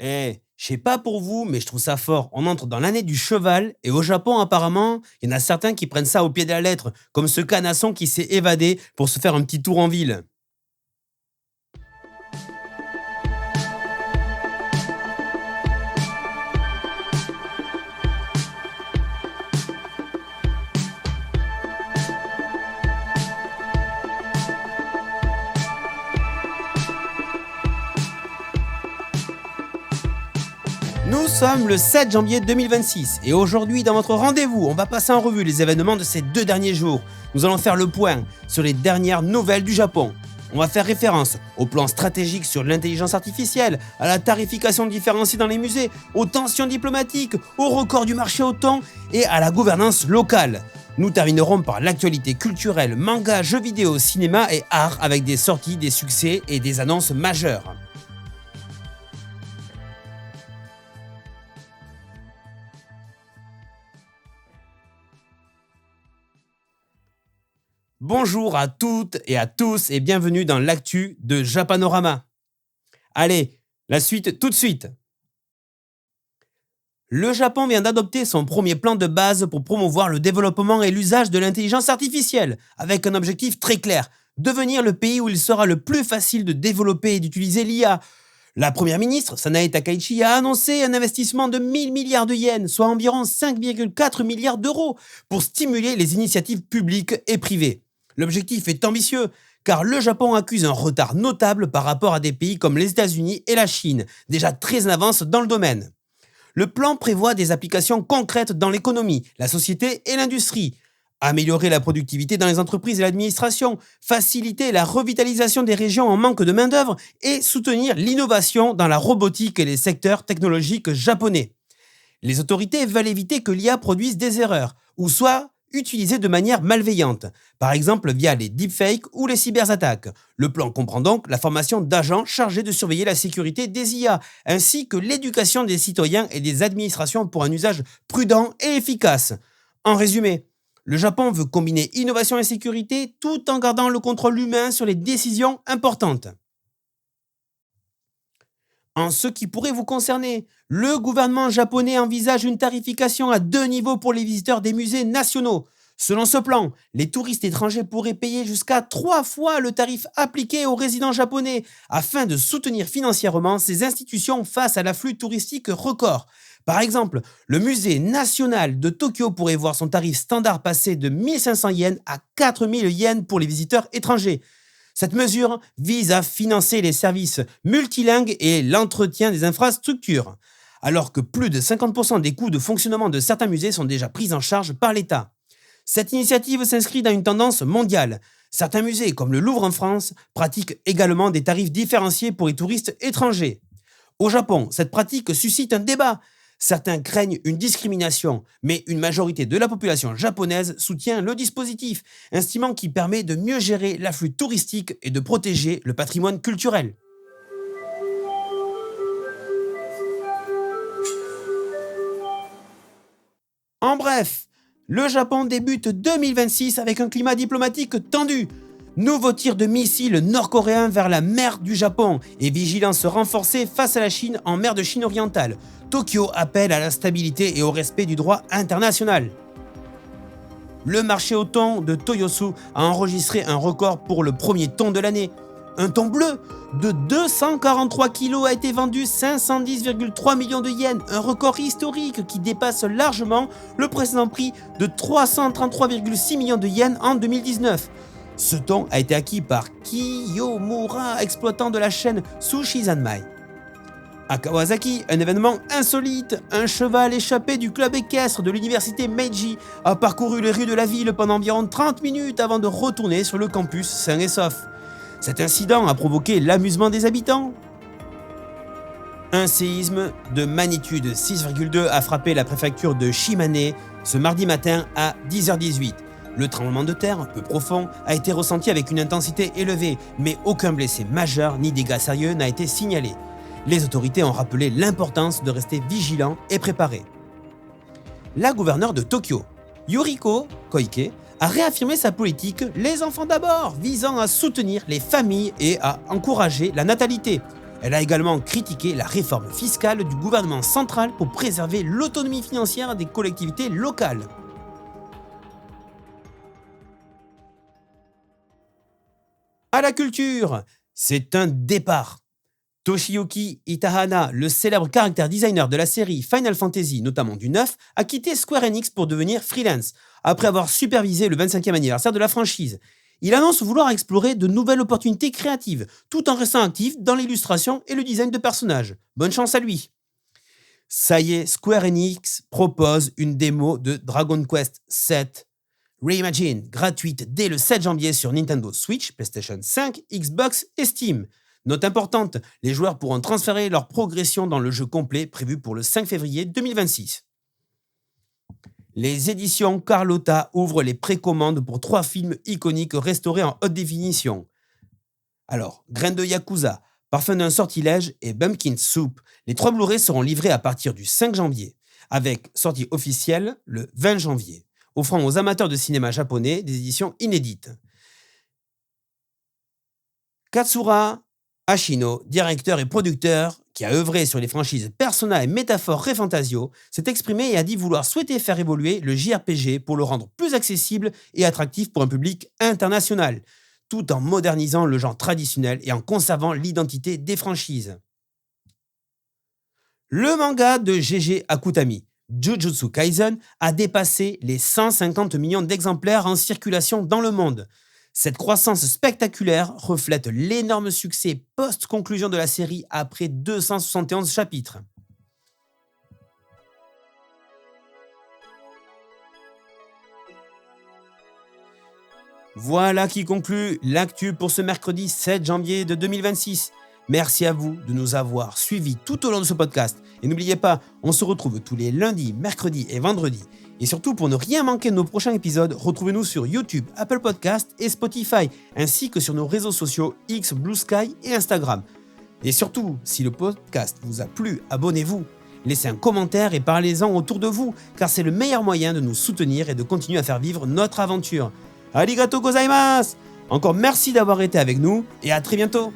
Je sais pas pour vous, mais je trouve ça fort. On entre dans l'année du cheval et au Japon, apparemment, il y en a certains qui prennent ça au pied de la lettre, comme ce canasson qui s'est évadé pour se faire un petit tour en ville. Nous sommes le 7 janvier 2026 et aujourd'hui dans votre rendez-vous, on va passer en revue les événements de ces 2 derniers jours. Nous allons faire le point sur les dernières nouvelles du Japon. On va faire référence au plan stratégique sur l'intelligence artificielle, à la tarification différenciée dans les musées, aux tensions diplomatiques, au record du marché automne et à la gouvernance locale. Nous terminerons par l'actualité culturelle, manga, jeux vidéo, cinéma et art avec des sorties, des succès et des annonces majeures. Bonjour à toutes et à tous et bienvenue dans l'actu de Japanorama. Allez, la suite tout de suite. Le Japon vient d'adopter son premier plan de base pour promouvoir le développement et l'usage de l'intelligence artificielle, avec un objectif très clair, devenir le pays où il sera le plus facile de développer et d'utiliser l'IA. La première ministre, Sanae Takaichi, a annoncé un investissement de 1000 milliards de yens, soit environ 5,4 milliards d'euros, pour stimuler les initiatives publiques et privées. L'objectif est ambitieux, car le Japon accuse un retard notable par rapport à des pays comme les États-Unis et la Chine, déjà très en avance dans le domaine. Le plan prévoit des applications concrètes dans l'économie, la société et l'industrie. Améliorer la productivité dans les entreprises et l'administration, faciliter la revitalisation des régions en manque de main-d'œuvre et soutenir l'innovation dans la robotique et les secteurs technologiques japonais. Les autorités veulent éviter que l'IA produise des erreurs, ou soit utilisée de manière malveillante, par exemple via les deepfakes ou les cyberattaques. Le plan comprend donc la formation d'agents chargés de surveiller la sécurité des IA, ainsi que l'éducation des citoyens et des administrations pour un usage prudent et efficace. En résumé, le Japon veut combiner innovation et sécurité tout en gardant le contrôle humain sur les décisions importantes. En ce qui pourrait vous concerner, le gouvernement japonais envisage une tarification à 2 niveaux pour les visiteurs des musées nationaux. Selon ce plan, les touristes étrangers pourraient payer jusqu'à 3 fois le tarif appliqué aux résidents japonais afin de soutenir financièrement ces institutions face à l'afflux touristique record. Par exemple, le musée national de Tokyo pourrait voir son tarif standard passer de 1500 yens à 4000 yens pour les visiteurs étrangers. Cette mesure vise à financer les services multilingues et l'entretien des infrastructures, alors que plus de 50% des coûts de fonctionnement de certains musées sont déjà pris en charge par l'État. Cette initiative s'inscrit dans une tendance mondiale. Certains musées, comme le Louvre en France, pratiquent également des tarifs différenciés pour les touristes étrangers. Au Japon, cette pratique suscite un débat. Certains craignent une discrimination, mais une majorité de la population japonaise soutient le dispositif, estimant qu'il permet de mieux gérer l'afflux touristique et de protéger le patrimoine culturel. En bref, le Japon débute 2026 avec un climat diplomatique tendu. Nouveau tir de missiles nord-coréens vers la mer du Japon et vigilance renforcée face à la Chine en mer de Chine orientale. Tokyo appelle à la stabilité et au respect du droit international. Le marché au thon de Toyosu a enregistré un record pour le premier thon de l'année. Un thon bleu de 243 kg a été vendu 510,3 millions de yens, un record historique qui dépasse largement le précédent prix de 333,6 millions de yens en 2019. Ce thon a été acquis par Kiyomura, exploitant de la chaîne Sushi Zanmai. À Kawasaki, un événement insolite, un cheval échappé du club équestre de l'université Meiji a parcouru les rues de la ville pendant environ 30 minutes avant de retourner sur le campus sain et sauf. Cet incident a provoqué l'amusement des habitants. Un séisme de magnitude 6,2 a frappé la préfecture de Shimane ce mardi matin à 10h18. Le tremblement de terre, peu profond, a été ressenti avec une intensité élevée, mais aucun blessé majeur ni dégâts sérieux n'a été signalé. Les autorités ont rappelé l'importance de rester vigilants et préparés. La gouverneure de Tokyo, Yuriko Koike, a réaffirmé sa politique « Les enfants d'abord » visant à soutenir les familles et à encourager la natalité. Elle a également critiqué la réforme fiscale du gouvernement central pour préserver l'autonomie financière des collectivités locales. À la culture, c'est un départ. Toshiyuki Itahana, le célèbre character designer de la série Final Fantasy, notamment du 9, a quitté Square Enix pour devenir freelance, après avoir supervisé le 25e anniversaire de la franchise. Il annonce vouloir explorer de nouvelles opportunités créatives, tout en restant actif dans l'illustration et le design de personnages. Bonne chance à lui. Ça y est, Square Enix propose une démo de Dragon Quest VII Reimagine, gratuite dès le 7 janvier sur Nintendo Switch, PlayStation 5, Xbox et Steam. Note importante, les joueurs pourront transférer leur progression dans le jeu complet prévu pour le 5 février 2026. Les éditions Carlotta ouvrent les précommandes pour 3 films iconiques restaurés en haute définition. Alors, Graines de Yakuza, Parfum d'un sortilège et Bumpkin Soup, les 3 Blu-ray seront livrés à partir du 5 janvier, avec sortie officielle le 20 janvier, offrant aux amateurs de cinéma japonais des éditions inédites. Katsura Ashino, directeur et producteur qui a œuvré sur les franchises Persona et Métaphore Refantasio, s'est exprimé et a dit souhaiter faire évoluer le JRPG pour le rendre plus accessible et attractif pour un public international, tout en modernisant le genre traditionnel et en conservant l'identité des franchises. Le manga de G.G. Akutami, Jujutsu Kaisen, a dépassé les 150 millions d'exemplaires en circulation dans le monde. Cette croissance spectaculaire reflète l'énorme succès post-conclusion de la série après 271 chapitres. Voilà qui conclut l'actu pour ce mercredi 7 janvier de 2026. Merci à vous de nous avoir suivis tout au long de ce podcast. Et n'oubliez pas, on se retrouve tous les lundis, mercredis et vendredis. Et surtout, pour ne rien manquer de nos prochains épisodes, retrouvez-nous sur YouTube, Apple Podcasts et Spotify, ainsi que sur nos réseaux sociaux X, Blue Sky et Instagram. Et surtout, si le podcast vous a plu, abonnez-vous, laissez un commentaire et parlez-en autour de vous, car c'est le meilleur moyen de nous soutenir et de continuer à faire vivre notre aventure. Arigato gozaimasu! Encore merci d'avoir été avec nous et à très bientôt!